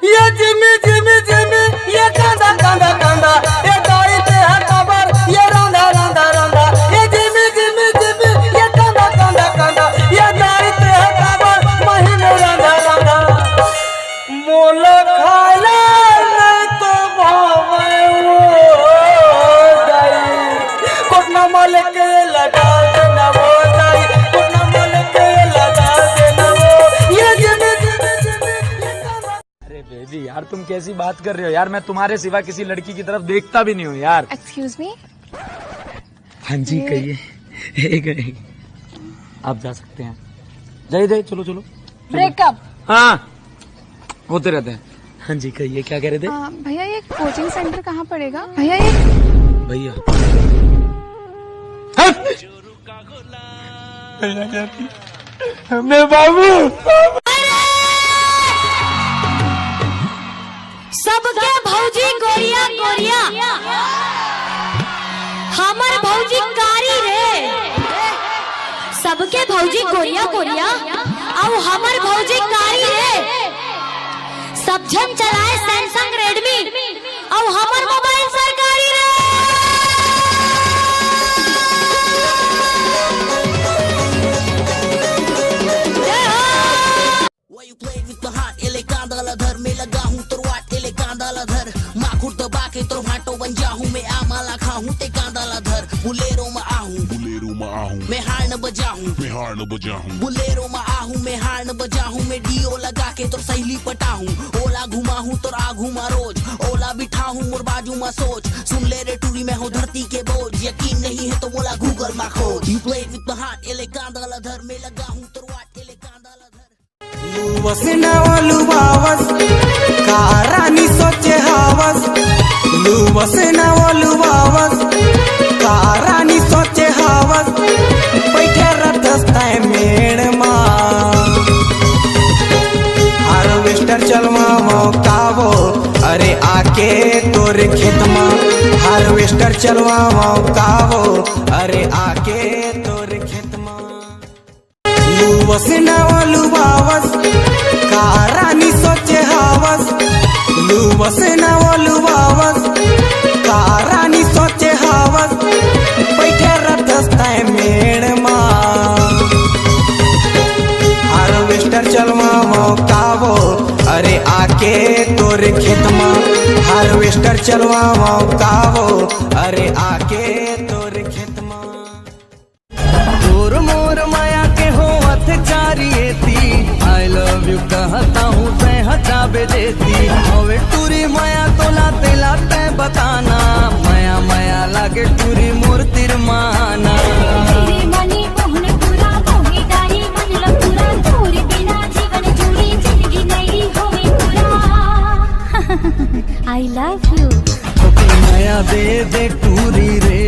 ये Jimmy Jimmy Jimmy ये कांदा कांदा कांदा ये दाई ते है कबर ये रंधा रंधा रंधा ये जिमी जिमी जिमी ये कांदा कांदा कांदा ये दाई ते है कबर महीने रंधा रंधा मोल खाला नहीं तो भावे वो दाई कोटना माल के लगा देना वो दाई कोटना माल के लगा देना वो ये जिमी बेबी यार तुम कैसी बात कर रहे हो यार, मैं तुम्हारे सिवा किसी लड़की की तरफ देखता भी नहीं हूँ यार। Excuse me. हाँ जी कहिए। आप जा सकते हैं। जाइए चलो चलो। ब्रेकअप। हाँ होते रहते हैं। हाँ जी कहिए क्या कह रहे थे? भैया ये कोचिंग सेंटर कहाँ पड़ेगा? भैया ये भैया मैं बाबू सबके भौजी गोरिया गोरिया हमर भौजी कारी रे। सबके भौजी गोरिया गोरिया और हमर भौजी कारी रे। सब जन चलाए सैमसंग रेडमी और हमर मोबाइल सरकारी रे। धर में लगा हूँ तो वाटेले कांदाला धर माखुर दबा के तो भाटो बन जाऊँ मैं आमाला खाऊं ते कांदाला धर बुलेरो में आहूं मैं हार न बजाऊं बुलेरो में आहूं मैं हार न बजाऊं मैं डीओ लगा के तो सहेली पटाऊं ओला घुमाऊं तो आ घुमा रोज ओला बिठाऊं मोर बाजू में सोच सुन ले रे टूरी में हो धरती के बोझ यकीन नहीं है तो बोला गूगल में खोज you play with the heart एले कांदाला धर में लगा हूँ तो वाटेले कांदाला धर लुवावस कारानी सोचे हावस लुवस नवलुवावस कारानी सोचे हावस बैठे रतस्ताए मेड़ मा हार्वेस्टर चलवा मौकावो अरे आके तोरे खेत मा हार्वेस्टर चलवा मौकावो अरे आके तोरे खेत मा लुवस नवलुवावस कारानी सोचे हावस लुवस नवलुवावस कारानी सोचे हावस बैठे रतस्ताए मेड़ मा हार्वेस्टर चलवा मौकावो अरे आके तोरे खेत मा हार्वेस्टर चलवा मौकावो अरे आके तोरे खेत मा तोर मोर माया के हो चारिये थी आई लव यू कहता हूँ ते हटाबे देती हवे टूरी माया तो लाते लाते बताना माया माया लागे टूरी मूर्तिर माना आई लव यू माया दे दे टूरी रे